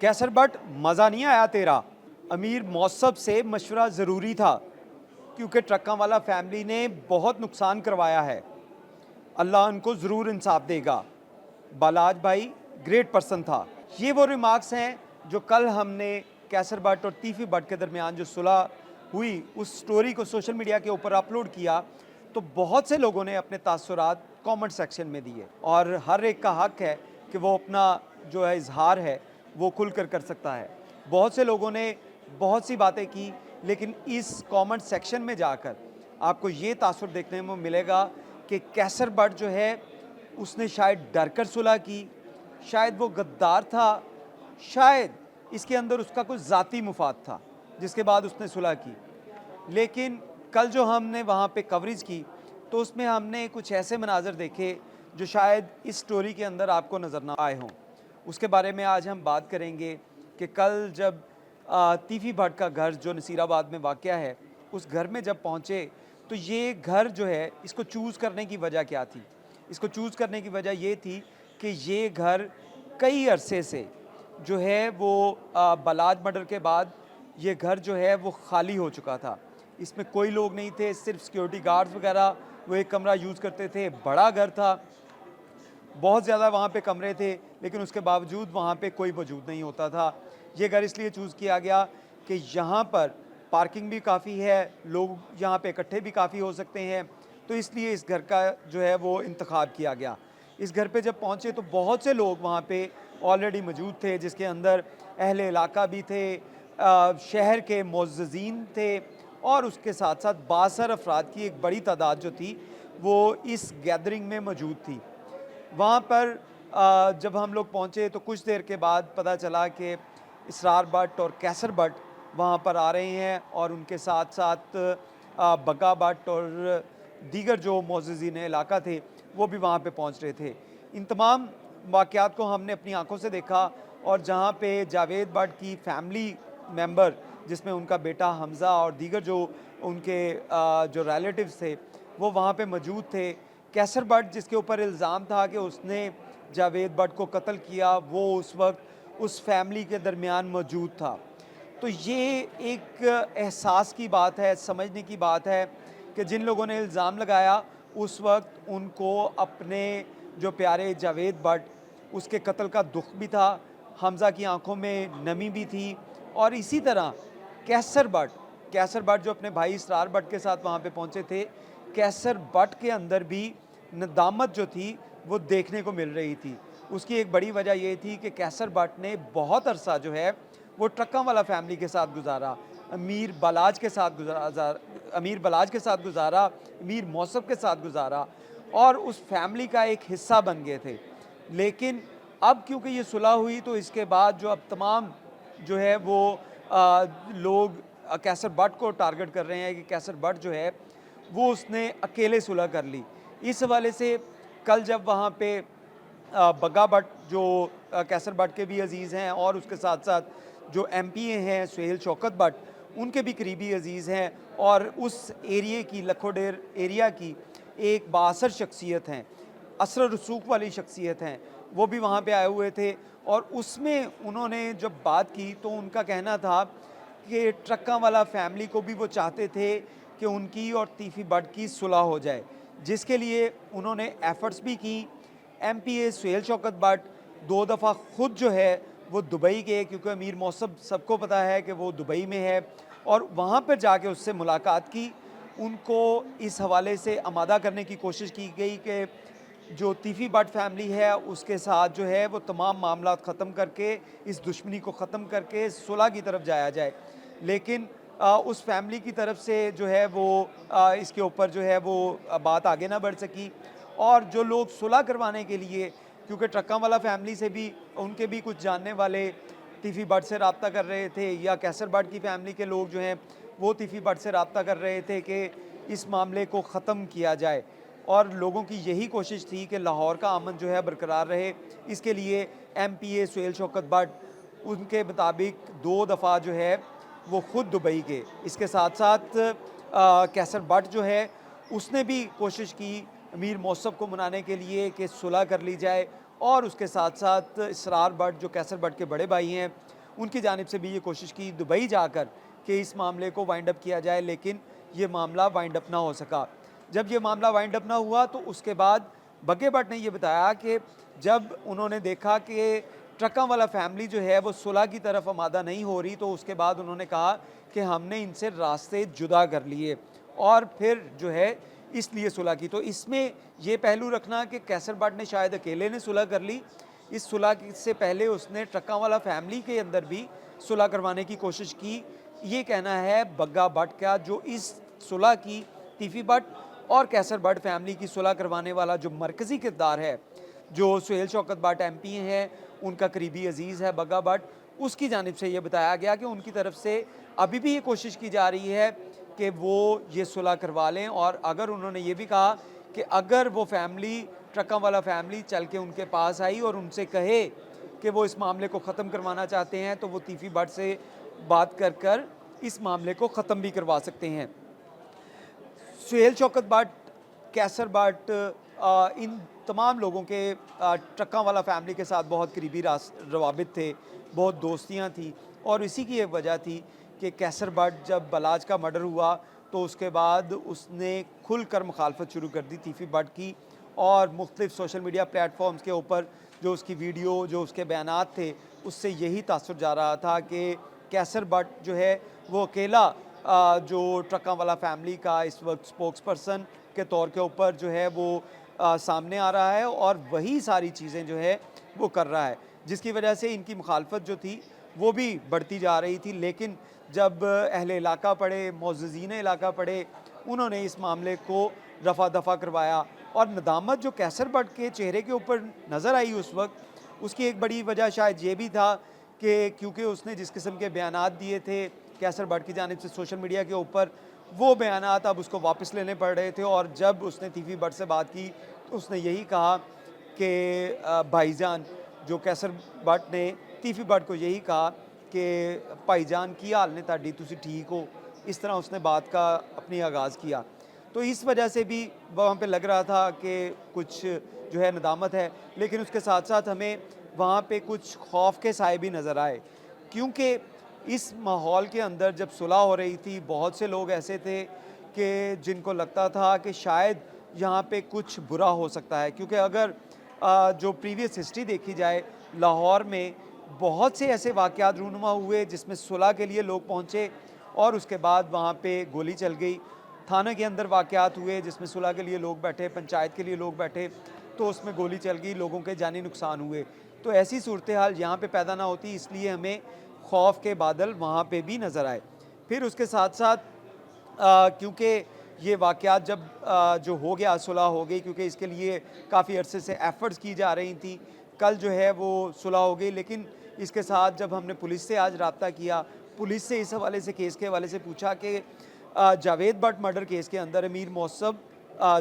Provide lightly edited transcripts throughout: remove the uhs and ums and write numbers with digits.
कैसर but मज़ा नहीं आया तेरा। अमीर मौसम से मशवरा ज़रूरी था क्योंकि ट्रक्का वाला फैमिली ने बहुत नुकसान करवाया है। अल्लाह उनको ज़रूर इंसाफ देगा। बालाज भाई ग्रेट पर्सन था। ये वो रिमार्क्स हैं जो कल हमने कैसर बट और तीफी बट के दरमियान जो सुलह हुई उस स्टोरी को सोशल मीडिया के ऊपर अपलोड किया तो बहुत से लोगों ने अपने तासुरात कमेंट सेक्शन में दिए और हर एक का हक है कि वो अपना जो है इजहार है वो खुल कर सकता है। बहुत से लोगों ने बहुत सी बातें की, लेकिन इस कमेंट सेक्शन में जाकर आपको ये तासुर देखने में मिलेगा कि कैसर बट जो है उसने शायद डर कर सुलह की, शायद वो गद्दार था, शायद इसके अंदर उसका कुछ ज़ाती मुफाद था जिसके बाद उसने सुलह की। लेकिन कल जो हमने वहाँ पे कवरेज की तो उसमें हमने कुछ ऐसे मनाज़र देखे जो शायद इस स्टोरी के अंदर आपको नज़र ना आए हों। उसके बारे में आज हम बात करेंगे कि कल जब तीफ़ी भट्ट का घर जो नसीराबाद में वाक़या है, उस घर में जब पहुँचे तो ये घर जो है इसको चूज़ करने की वजह क्या थी? इसको चूज़ करने की वजह ये थी कि ये घर कई अरसे से जो है वो बलाज मर्डर के बाद ये घर जो है वो खाली हो चुका था। इसमें कोई लोग नहीं थे, सिर्फ सिक्योरिटी गार्ड्स वगैरह वो एक कमरा यूज़ करते थे। बड़ा घर था, बहुत ज़्यादा वहाँ पे कमरे थे, लेकिन उसके बावजूद वहाँ पे कोई मौजूद नहीं होता था। ये घर इसलिए चूज़ किया गया कि यहाँ पर पार्किंग भी काफ़ी है, लोग यहाँ पे इकट्ठे भी काफ़ी हो सकते हैं, तो इसलिए इस घर का जो है वो इंतखाब किया गया। इस घर पे जब पहुँचे तो बहुत से लोग वहाँ पे ऑलरेडी मौजूद थे, जिसके अंदर अहले इलाका भी थे, शहर के मुअज़्ज़िज़ीन थे और उसके साथ-साथ बासर अफराद की एक बड़ी तादाद जो थी, वो इस गैदरिंग में मौजूद थी। वहाँ पर जब हम लोग पहुँचे तो कुछ देर के बाद पता चला कि इसरार भट्ट और कैसर भट्ट वहाँ पर आ रहे हैं और उनके साथ-साथ बग्गा भट्ट और दीगर जो मुअज़्ज़िज़ीन इलाका थे, वो भी वहाँ पे पहुँच रहे थे। इन तमाम वाक़यात को हमने अपनी आँखों से देखा और जहाँ पे जावेद भट्ट की फैमिली मेंबर, जिसमें उनका बेटा हमज़ा और दीगर जो उनके जो रिलेटिव्स थे, वो वहाँ पे मौजूद थे। कैसर भट्ट जिसके ऊपर इल्ज़ाम था कि उसने जावेद भट्ट को कत्ल किया, वो उस वक्त उस फैमिली के दरमियान मौजूद था। तो ये एक एहसास की बात है, समझने की बात है कि जिन लोगों ने इल्ज़ाम लगाया उस वक्त उनको अपने जो प्यारे जावेद भट्ट उसके कत्ल का दुख भी था, हमज़ा की आंखों में नमी भी थी और इसी तरह कैसर भट्ट जो अपने भाई इसरार भट्ट के साथ वहाँ पे पहुँचे थे, कैसर भट्ट के अंदर भी नदामत जो थी वो देखने को मिल रही थी। उसकी एक बड़ी वजह ये थी कि कैसर भट्ट ने बहुत अरसा जो है वो ट्रक्कांवाला फैमिली के साथ गुजारा, अमीर बलाज के साथ गुजारा, अमीर मौसम के साथ गुजारा और उस फैमिली का एक हिस्सा बन गए थे। लेकिन अब क्योंकि ये सुलह हुई तो इसके बाद जो अब तमाम जो है वो लोग कैसर भट्ट को टारगेट कर रहे हैं कि कैसर भट्ट जो है वो उसने अकेले सुलह कर ली। इस हवाले से कल जब वहाँ पे बग्गा भट्ट जो कैसर भट्ट के भी अज़ीज़ हैं और उसके साथ-साथ जो एमपीए हैं सुहेल शौकत भट्ट, उनके भी करीबी अज़ीज़ हैं और उस एरिए की लखोडेर एरिया की एक बाअसर शख्सियत हैं, असर रसूख वाली शख्सियत हैं, वो भी वहाँ पे आए हुए थे और उसमें उन्होंने जब बात की तो उनका कहना था कि ट्रक्कांवाला फैमिली को भी वो चाहते थे कि उनकी और तीफ़ी भट्ट की सुलह हो जाए, जिसके लिए उन्होंने एफ़र्ट्स भी की। एमपीए सुहेल शौकत भट्ट 2 दफ़ा ख़ुद जो है वो दुबई गए क्योंकि अमीर मौसम सबको पता है कि वो दुबई में है और वहाँ पर जाके उससे मुलाकात की। उनको इस हवाले से आमादा करने की कोशिश की गई कि जो तीफ़ी भट्ट फैमिली है उसके साथ जो है वो तमाम मामलात ख़त्म करके, इस दुश्मनी को ख़त्म करके सुलह की तरफ जाया जाए। लेकिन उस फैमिली की तरफ से जो है वो इसके ऊपर जो है वो बात आगे ना बढ़ सकी और जो लोग सुलह करवाने के लिए, क्योंकि ट्रक्कांवाला फैमिली से भी उनके भी कुछ जानने वाले तीफ़ी भट्ट से रब्ता कर रहे थे या कैसर भट्ट की फैमिली के लोग जो हैं वो तीफ़ी भट्ट से रब्ता कर रहे थे कि इस मामले को ख़त्म किया जाए और लोगों की यही कोशिश थी कि लाहौर का अमन जो है बरकरार रहे। इसके लिए एमपीए सुहेल शौकत भट्ट उनके मुताबिक 2 दफ़ा जो है वो ख़ुद दुबई गए। इसके साथ-साथ कैसर भट्ट जो है उसने भी कोशिश की अमीर मौसम को मनाने के लिए कि सुलह कर ली जाए और उसके साथ साथ इसरार भट्ट जो कैसर भट्ट के बड़े भाई हैं, उनकी जानिब से भी ये कोशिश की दुबई जाकर कि इस मामले को वाइंड अप किया जाए, लेकिन ये मामला वाइंड अप ना हो सका। जब ये मामला वाइंड अप ना हुआ तो उसके बाद बग्गे भट्ट ने ये बताया कि जब उन्होंने देखा कि ट्रकों वाला फैमिली जो है वो सुलह की तरफ आमादा नहीं हो रही, तो उसके बाद उन्होंने कहा कि हमने इनसे रास्ते जुदा कर लिए और फिर जो है इसलिए सुलह की। तो इसमें ये पहलू रखना कि कैसर भट्ट ने शायद अकेले ने सुलह कर ली, इस सुलह से पहले उसने ट्रकों वाला फैमिली के अंदर भी सुलह करवाने की कोशिश की, ये कहना है बग्गा भट्ट का, जो इस सुलह की तीफी भट्ट और कैसर भट्ट फैमिली की सुलह करवाने वाला जो मरकज़ी किरदार है, जो सुहेल शौकत भट्ट एमपी हैं, उनका करीबी अजीज़ है बग्गा भट्ट, उसकी जानिब से ये बताया गया कि उनकी तरफ से अभी भी ये कोशिश की जा रही है कि वो ये सुलह करवा लें। और अगर उन्होंने ये भी कहा कि अगर वो फैमिली ट्रकों वाला फैमिली चल के उनके पास आई और उनसे कहे कि वो इस मामले को ख़त्म करवाना चाहते हैं, तो वो तीफी भट्ट से बात कर कर इस मामले को ख़त्म भी करवा सकते हैं। सुहेल शौकत भट्ट, कैसर भट्ट, इन तमाम लोगों के ट्रकों वाला फैमिली के साथ बहुत करीबी रवाबित थे, बहुत दोस्तियां थी और इसी की एक वजह थी कि कैसर भट्ट जब बलाज का मर्डर हुआ तो उसके बाद उसने खुलकर मुखालफत शुरू कर दी तीफी भट्ट की और मुख्तलिफ सोशल मीडिया प्लेटफॉर्म्स के ऊपर जो उसकी वीडियो, जो उसके बयानात थे, उससे यही तासुर जा रहा था कि कैसर भट्ट जो है वो अकेला जो ट्रकों वाला फैमिली का इस वक्त स्पोक्स पर्सन के तौर के ऊपर जो है वो सामने आ रहा है और वही सारी चीज़ें जो है वो कर रहा है, जिसकी वजह से इनकी मुखालफत जो थी वो भी बढ़ती जा रही थी। लेकिन जब अहले इलाका पड़े, मोअज़्ज़िज़ीन इलाका पड़े, उन्होंने इस मामले को रफ़ा दफ़ा करवाया और नदामत जो कैसर भट्ट के चेहरे के ऊपर नज़र आई उस वक्त, उसकी एक बड़ी वजह शायद ये भी था कि क्योंकि उसने जिस किस्म के बयानात दिए थे कैसर भट्ट की जानिब से सोशल मीडिया के ऊपर, वो बयानात अब उसको वापस लेने पड़ रहे थे। और जब उसने तीफी भट्ट से बात की तो उसने यही कहा कि भाईजान, जो कैसर भट्ट ने तीफी भट्ट को यही कहा कि भाईजान की हाल ने ताड़ी, तुसी ठीक हो, इस तरह उसने बात का अपनी आगाज़ किया। तो इस वजह से भी वहाँ पे लग रहा था कि कुछ जो है नदामत है, लेकिन उसके साथ साथ हमें वहाँ पे कुछ खौफ के साए भी नज़र आए, क्योंकि इस माहौल के अंदर जब सुलह हो रही थी, बहुत से लोग ऐसे थे कि जिनको लगता था कि शायद यहाँ पे कुछ बुरा हो सकता है, क्योंकि अगर जो प्रीवियस हिस्ट्री देखी जाए, लाहौर में बहुत से ऐसे वाक़यात रूनुमा हुए जिसमें सुलह के लिए लोग पहुँचे और उसके बाद वहाँ पे गोली चल गई। थाने के अंदर वाक़यात हुए जिसमें सुलह के लिए लोग बैठे, पंचायत के लिए लोग बैठे, तो उसमें गोली चल गई, लोगों के जानी नुकसान हुए। तो ऐसी सूरत हाल यहाँ पे पैदा ना होती, इसलिए हमें खौफ के बादल वहाँ पे भी नज़र आए। फिर उसके साथ साथ क्योंकि ये वाक़यात जब जो हो गया, सुलह हो गई, क्योंकि इसके लिए काफ़ी अरसे से एफ़र्ट्स की जा रही थी, कल जो है वो सुलह हो गई। लेकिन इसके साथ जब हमने पुलिस से आज रब्ता किया, पुलिस से इस हवाले से, केस के हवाले से पूछा कि जावेद भट्ट मर्डर केस के अंदर अमीर मौसम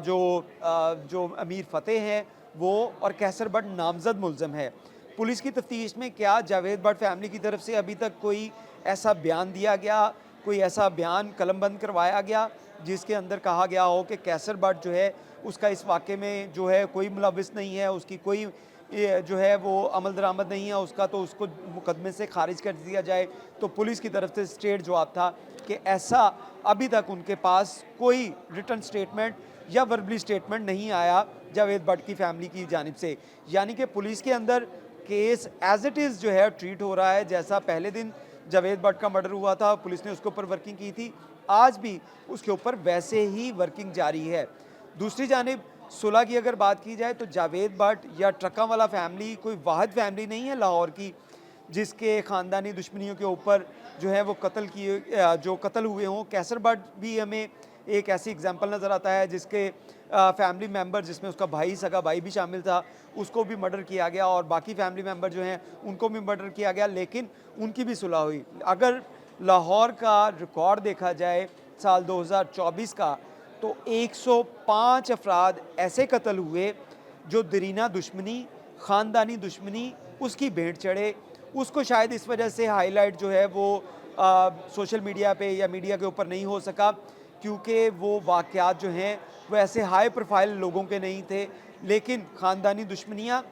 जो अमीर फ़तेह हैं वो और कैसर भट्ट नामज़द मुल्ज़म है। पुलिस की तफ्तीश में क्या जावेद भट्ट फैमिली की तरफ से अभी तक कोई ऐसा बयान दिया गया, कोई ऐसा बयान कलमबंद करवाया गया जिसके अंदर कहा गया हो कि कैसर भट्ट जो है उसका इस वाक़े में जो है कोई मुलविस नहीं है, उसकी कोई जो है वो अमल दरामद नहीं है उसका, तो उसको मुकदमे से खारिज कर दिया जाए। तो पुलिस की तरफ से स्ट्रेट जवाब था कि ऐसा अभी तक उनके पास कोई रिटन स्टेटमेंट या वर्बली स्टेटमेंट नहीं आया जावेद भट्ट की फैमिली की जानिब से। यानी कि पुलिस के अंदर केस एज इट इज़ जो है ट्रीट हो रहा है, जैसा पहले दिन जावेद भट्ट का मर्डर हुआ था, पुलिस ने उसके ऊपर वर्किंग की थी, आज भी उसके ऊपर वैसे ही वर्किंग जारी है। दूसरी जानिब सुलह की अगर बात की जाए तो जावेद भट्ट या ट्रकों वाला फैमिली कोई वाहिद फैमिली नहीं है लाहौर की जिसके ख़ानदानी दुश्मनियों के ऊपर जो है वो जो कत्ल हुए हों। कैसर भट्ट भी हमें एक ऐसी एग्जांपल नज़र आता है जिसके फैमिली मेंबर, जिसमें उसका भाई, सगा भाई भी शामिल था, उसको भी मर्डर किया गया और बाकी फैमिली मेंबर जो हैं उनको भी मर्डर किया गया, लेकिन उनकी भी सुलह हुई। अगर लाहौर का रिकॉर्ड देखा जाए साल 2024 का, तो 105 अफराद ऐसे कत्ल हुए जो दरीना दुश्मनी, ख़ानदानी दुश्मनी उसकी भेंट चढ़े। उसको शायद इस वजह से हाईलाइट जो है वो सोशल मीडिया पे या मीडिया के ऊपर नहीं हो सका, क्योंकि वो वाक़यात जो हैं वो ऐसे हाई प्रोफाइल लोगों के नहीं थे, लेकिन ख़ानदानी दुश्मनियाँ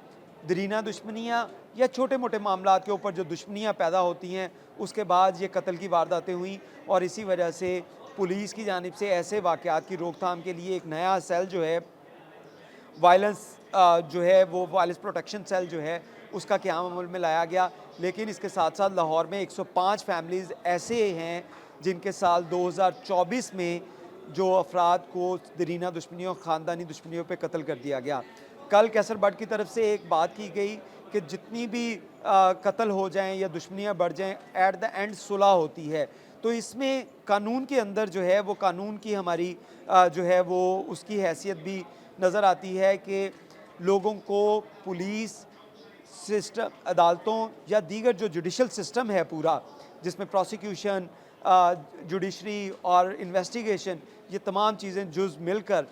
दरीना दुश्मनियाँ या छोटे मोटे मामलात के ऊपर जो दुश्मनियाँ पैदा होती हैं, उसके बाद ये कत्ल की वारदातें हुई और इसी वजह से पुलिस की जानिब से ऐसे वाक़यात की रोकथाम के लिए एक नया सेल जो है वायलेंस जो है वो वायलेंस प्रोटेक्शन सेल जो है उसका क़याम अमल में लाया गया। लेकिन इसके साथ साथ लाहौर में 105 फैमिलीज़ ऐसे हैं जिनके साल 2024 में जो अफराद को दरीना दुश्मनियों ख़ानदानी दुश्मनियों पे कत्ल कर दिया गया। कल कैसर बट की तरफ से एक बात की गई कि जितनी भी कत्ल हो जाएं या दुश्मनियां बढ़ जाएं, एट द एंड सुलह होती है। तो इसमें कानून के अंदर जो है वो कानून की हमारी जो है वो उसकी हैसियत भी नज़र आती है कि लोगों को पुलिस सिस्टम, अदालतों या दीगर जो जुडिशल सिस्टम है पूरा, जिसमें प्रोसिक्यूशन, जुडिशरी और इन्वेस्टिगेशन, ये तमाम चीज़ें जुज़ मिलकर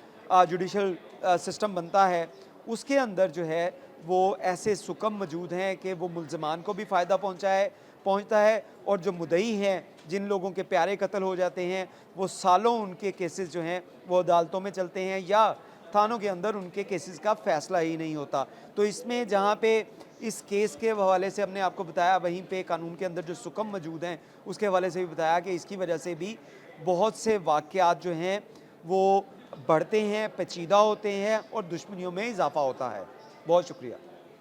जुडिशल सिस्टम बनता है, उसके अंदर जो है वो ऐसे सुकम मौजूद हैं कि वो मुल्ज़मान को भी फ़ायदा पहुँचता है और जो मुद्दई हैं, जिन लोगों के प्यारे कत्ल हो जाते हैं, वो सालों उनके केसेस जो हैं वो अदालतों में चलते हैं या थानों के अंदर उनके केसेस का फ़ैसला ही नहीं होता। तो इसमें जहाँ पे इस केस के हवाले से हमने आपको बताया, वहीं पे कानून के अंदर जो सुकम मौजूद हैं उसके हवाले से भी बताया कि इसकी वजह से भी बहुत से वाक़यात जो हैं वो बढ़ते हैं, पेचीदा होते हैं और दुश्मनियों में इजाफ़ा होता है। बहुत शुक्रिया।